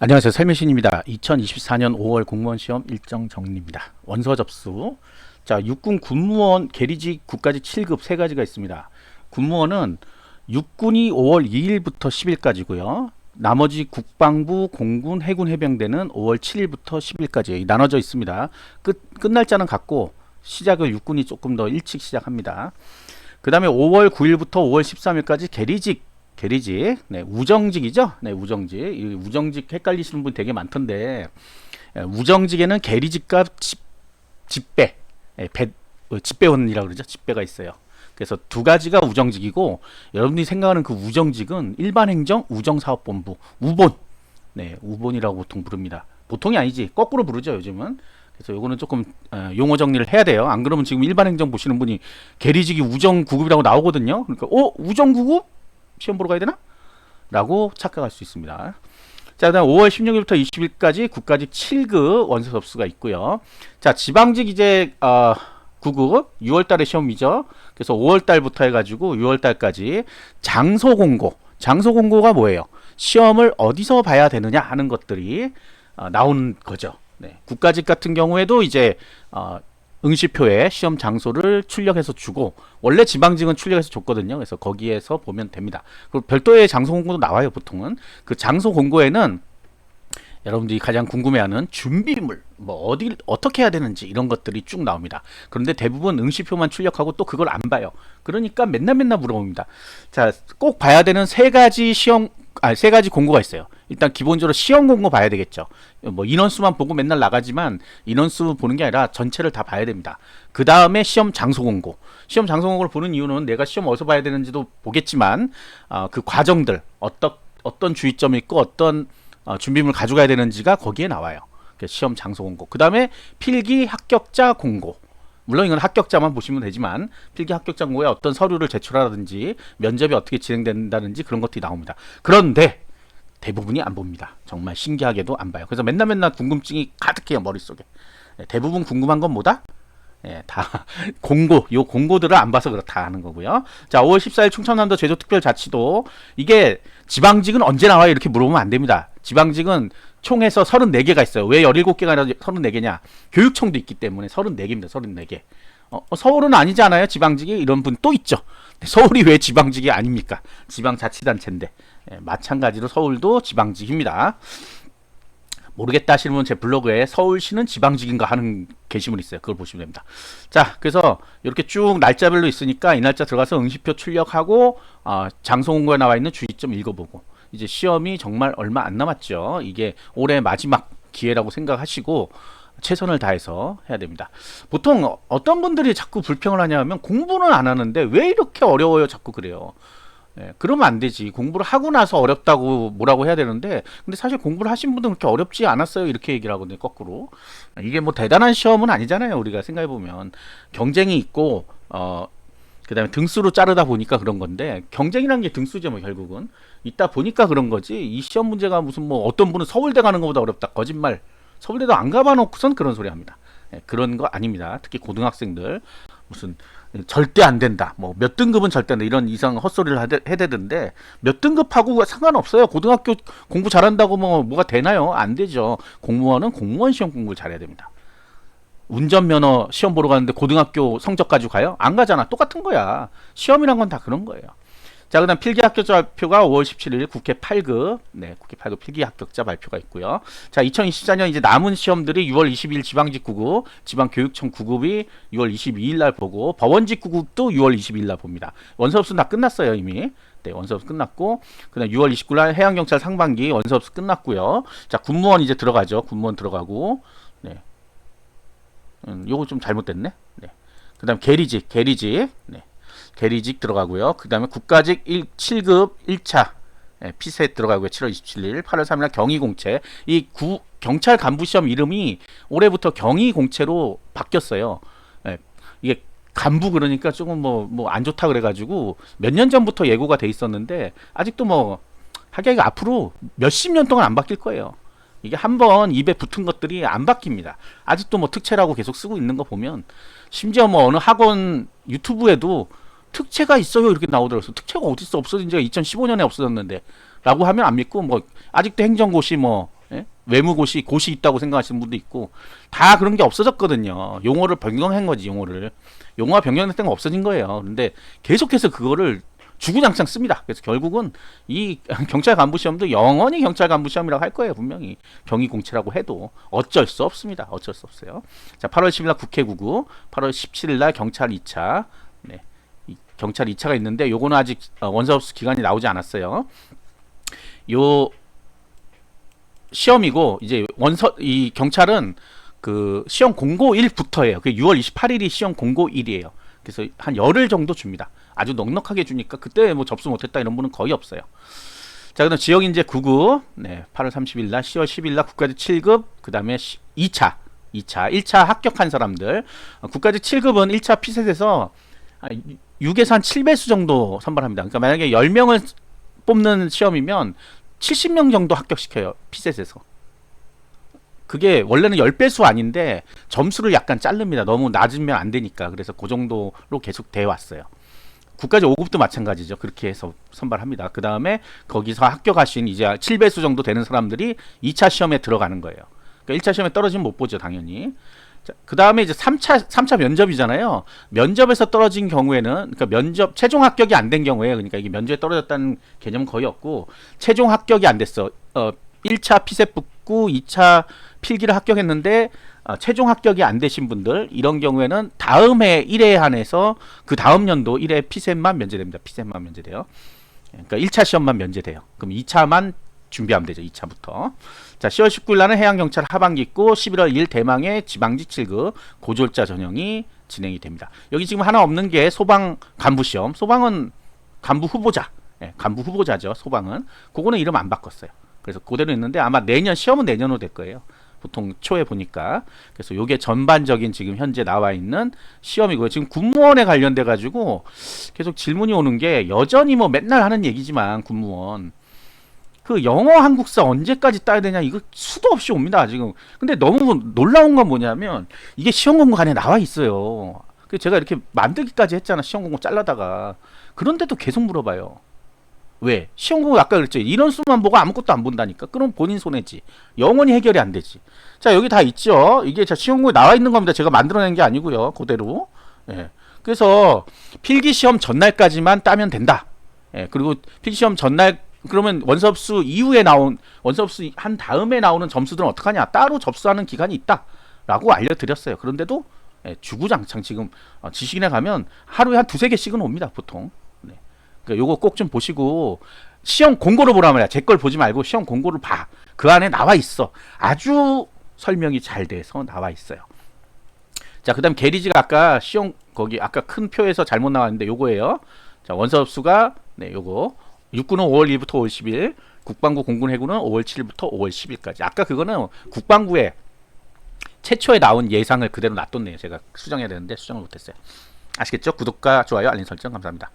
안녕하세요. 살매신입니다. 2024년 5월 공무원 시험 일정 정리입니다. 원서 접수. 자, 육군 군무원 계리직 국가직 7급 세 가지가 있습니다. 군무원은 육군이 5월 2일부터 10일까지고요. 나머지 국방부, 공군, 해군, 해병대는 5월 7일부터 10일까지 나눠져 있습니다. 끝날짜는 같고 시작을 육군이 조금 더 일찍 시작합니다. 그 다음에 5월 9일부터 5월 13일까지 계리직, 네, 우정직이죠. 네, 우정직. 이 우정직 헷갈리시는 분 되게 많던데, 우정직에는 계리직과 집배, 집배원이라고 그러죠. 집배가 있어요. 그래서 두 가지가 우정직이고, 여러분들이 생각하는 그 우정직은 일반행정 우정사업본부, 우본, 네, 우본이라고 보통 부릅니다. 보통이 아니지, 거꾸로 부르죠, 요즘은. 그래서 요거는 조금 용어 정리를 해야 돼요. 안 그러면 지금 일반행정 보시는 분이 계리직이 우정구급이라고 나오거든요. 그러니까 우정구급? 시험 보러 가야 되나? 라고 착각할 수 있습니다. 자, 그다음 5월 16일부터 20일까지 국가직 7급 원서 접수가 있고요. 자, 지방직 이제 9급 6월 달에 시험이죠. 그래서 5월 달부터 해가지고 6월 달까지 장소 공고. 장소 공고가 뭐예요? 시험을 어디서 봐야 되느냐 하는 것들이 나오는 거죠. 네. 국가직 같은 경우에도 이제 응시표에 시험 장소를 출력해서 주고, 원래 지방직은 출력해서 줬거든요. 그래서 거기에서 보면 됩니다. 그리고 별도의 장소 공고도 나와요. 보통은 그 장소 공고에는 여러분들이 가장 궁금해하는 준비물, 뭐 어디 어떻게 해야 되는지 이런 것들이 쭉 나옵니다. 그런데 대부분 응시표만 출력하고 또 그걸 안 봐요. 그러니까 맨날 물어봅니다. 자, 꼭 봐야 되는 세 가지 공고가 있어요. 일단 기본적으로 시험 공고 봐야 되겠죠. 뭐 인원수만 보고 맨날 나가지만 인원수 보는 게 아니라 전체를 다 봐야 됩니다. 그 다음에 시험 장소 공고. 시험 장소 공고를 보는 이유는 내가 시험 어디서 봐야 되는지도 보겠지만 그 과정들 어떤 주의점이 있고 어떤 준비물 가져가야 되는지가 거기에 나와요. 시험 장소 공고. 그 다음에 필기 합격자 공고. 물론 이건 합격자만 보시면 되지만 필기 합격자 공고에 어떤 서류를 제출하라든지 면접이 어떻게 진행된다든지 그런 것들이 나옵니다. 그런데 대부분이 안 봅니다. 정말 신기하게도 안 봐요. 그래서 맨날 궁금증이 가득해요, 머릿속에. 대부분 궁금한 건 뭐다? 다 요 공고들을 안 봐서 그렇다 하는 거고요. 자, 5월 14일 충청남도 제주특별자치도. 이게 지방직은 언제 나와요? 이렇게 물어보면 안 됩니다. 지방직은 총해서 34개가 있어요. 왜 17개가 아니라 34개냐? 교육청도 있기 때문에 34개입니다. 34개. 서울은 아니지 않아요? 지방직이? 이런 분 또 있죠. 서울이 왜 지방직이 아닙니까? 지방자치단체인데. 마찬가지로 서울도 지방직입니다. 모르겠다 하시는 분 제 블로그에 서울시는 지방직인가 하는 게시물이 있어요. 그걸 보시면 됩니다. 자, 그래서 이렇게 쭉 날짜별로 있으니까 이 날짜 들어가서 응시표 출력하고 장소 공고에 나와 있는 주의점 읽어보고, 이제 시험이 정말 얼마 안 남았죠. 이게 올해 마지막 기회라고 생각하시고 최선을 다해서 해야 됩니다. 보통 어떤 분들이 자꾸 불평을 하냐면 공부는 안 하는데 왜 이렇게 어려워요? 자꾸 그래요. 그러면 안 되지. 공부를 하고 나서 어렵다고 뭐라고 해야 되는데, 근데 사실 공부를 하신 분들은 그렇게 어렵지 않았어요, 이렇게 얘기를 하거든요. 거꾸로. 이게 뭐 대단한 시험은 아니잖아요. 우리가 생각해보면 경쟁이 있고 그 다음에 등수로 자르다 보니까 그런 건데, 경쟁이라는 게 등수죠, 뭐 결국은. 있다 보니까 그런 거지. 이 시험 문제가 무슨 뭐 어떤 분은 서울대 가는 것보다 어렵다, 거짓말. 서울대도 안 가봐 놓고선 그런 소리 합니다. 그런 거 아닙니다. 특히 고등학생들 무슨 절대 안 된다, 뭐 몇 등급은 절대 안 된다, 이런 이상 헛소리를 해대던데, 몇 등급하고 상관없어요. 고등학교 공부 잘한다고 뭐가 되나요? 안 되죠. 공무원은 공무원 시험 공부를 잘해야 됩니다. 운전면허 시험 보러 가는데 고등학교 성적 가지고 가요? 안 가잖아. 똑같은 거야. 시험이란 건 다 그런 거예요. 자, 그 다음 필기 합격자 발표가 5월 17일 국회 8급, 네, 국회 8급 필기 합격자 발표가 있고요. 자, 2024년 이제 남은 시험들이 6월 20일 지방직 9급, 지방교육청 9급이 6월 22일 날 보고, 법원직 9급도 6월 22일 날 봅니다. 원서 접수 다 끝났어요, 이미. 네, 원서 접수 끝났고, 그다음 6월 29일 날 해양경찰 상반기 원서 접수 끝났고요. 자, 군무원 이제 들어가죠. 군무원 들어가고, 네. 요거 좀 잘못됐네. 네. 그다음 계리직, 네. 계리직 들어가고요. 그 다음에 국가직 7급 1차 피셋 들어가고요. 7월 27일, 8월 3일 경위공채. 경찰 간부 시험 이름이 올해부터 경위공채로 바뀌었어요. 이게 간부 그러니까 조금 뭐 안 좋다 그래가지고 몇 년 전부터 예고가 돼 있었는데, 아직도 뭐 하기가 앞으로 몇십 년 동안 안 바뀔 거예요. 이게 한번 입에 붙은 것들이 안 바뀝니다. 아직도 뭐 특채라고 계속 쓰고 있는 거 보면, 심지어 뭐 어느 학원 유튜브에도 특채가 있어요 이렇게 나오더라고요. 특채가 어딨어? 없어진 지가 2015년에 없어졌는데 라고 하면 안 믿고, 뭐 아직도 행정고시 뭐 외무고시 고시 있다고 생각하시는 분도 있고 다 그런 게 없어졌거든요. 용어를 변경한 거지 용어가 변경됐던 건 없어진 거예요. 그런데 계속해서 그거를 주구장창 씁니다. 그래서 결국은 이 경찰 간부 시험도 영원히 경찰 간부 시험이라고 할 거예요. 분명히 병위 공채라고 해도 어쩔 수 없습니다. 어쩔 수 없어요. 자, 8월 10일 날 국회 구구, 8월 17일 날 경찰 2차. 네. 경찰 2차가 있는데 요거는 아직 원서 접수 기간이 나오지 않았어요. 요 시험이고 이제 이 경찰은 그 시험 공고일부터예요. 그게 6월 28일이 시험 공고일이에요. 그래서 한 열흘 정도 줍니다. 아주 넉넉하게 주니까 그때 뭐 접수 못했다 이런 분은 거의 없어요. 자, 그다음 지역인재 9급, 네, 8월 30일 날, 10월 10일 날 국가직 7급, 그 다음에 2차, 1차 합격한 사람들, 국가직 7급은 1차 피셋에서 6에서 한 7배수 정도 선발합니다. 그러니까 만약에 10명을 뽑는 시험이면 70명 정도 합격시켜요. 피셋에서. 그게 원래는 10배수 아닌데 점수를 약간 자릅니다. 너무 낮으면 안 되니까. 그래서 그 정도로 계속 돼 왔어요. 국가직 5급도 마찬가지죠. 그렇게 해서 선발합니다. 그 다음에 거기서 합격하신 이제 7배수 정도 되는 사람들이 2차 시험에 들어가는 거예요. 그러니까 1차 시험에 떨어지면 못 보죠, 당연히. 그 다음에 이제 3차 면접이잖아요. 면접에서 떨어진 경우에는, 그러니까 최종 합격이 안 된 경우에, 그러니까 이게 면접에 떨어졌다는 개념은 거의 없고, 최종 합격이 안 됐어. 1차 피셋 붙고 2차 필기를 합격했는데, 최종 합격이 안 되신 분들, 이런 경우에는 다음 해 1회에 한해서 그 다음 연도 1회 피셋만 면제됩니다. 피셋만 면제돼요. 그러니까 1차 시험만 면제돼요. 그럼 2차만 준비하면 되죠. 2차부터. 자, 10월 19일 날은 해양경찰 하반기 있고 11월 2일 대망의 지방직 7급 고졸자 전형이 진행이 됩니다. 여기 지금 하나 없는 게 소방 간부 시험. 소방은 간부 후보자. 간부 후보자죠. 소방은. 그거는 이름 안 바꿨어요. 그래서 그대로 있는데 아마 내년 시험은 내년으로 될 거예요. 보통 초에 보니까. 그래서 요게 전반적인 지금 현재 나와 있는 시험이고요. 지금 군무원에 관련돼 가지고 계속 질문이 오는 게 여전히 뭐 맨날 하는 얘기지만 군무원 그 영어 한국사 언제까지 따야 되냐 이거 수도 없이 옵니다 지금. 근데 너무 놀라운 건 뭐냐면 이게 시험 공고 안에 나와 있어요. 그래서 제가 이렇게 만들기까지 했잖아. 시험 공고 잘라다가. 그런데도 계속 물어봐요. 왜? 시험 공고 아까 그랬죠. 이런 수만 보고 아무것도 안 본다니까. 그럼 본인 손해지. 영원히 해결이 안 되지. 자, 여기 다 있죠. 이게 시험 공고에 나와 있는 겁니다. 제가 만들어낸 게 아니고요. 그대로. 예. 그래서 필기 시험 전날까지만 따면 된다. 예. 그리고 필기 시험 전날 그러면 원서 접수 이후에 원서 접수 한 다음에 나오는 점수들은 어떡하냐? 따로 접수하는 기간이 있다라고 알려드렸어요. 그런데도 주구장창 지금 지식인에 가면 하루에 한 두세 개씩은 옵니다. 보통. 네. 그러니까 요거 꼭 좀 보시고 시험 공고를 보라 말이야. 제 걸 보지 말고 시험 공고를 봐. 그 안에 나와 있어. 아주 설명이 잘 돼서 나와 있어요. 자, 그다음 게리지가 아까 시험 거기 아까 큰 표에서 잘못 나왔는데 요거예요. 자, 원서 접수가 요거. 육군은 5월 1일부터 5월 10일, 국방부 공군 해군은 5월 7일부터 5월 10일까지. 아까 그거는 국방부에 최초에 나온 예상을 그대로 놔뒀네요. 제가 수정해야 되는데 수정을 못했어요. 아시겠죠? 구독과 좋아요, 알림 설정 감사합니다.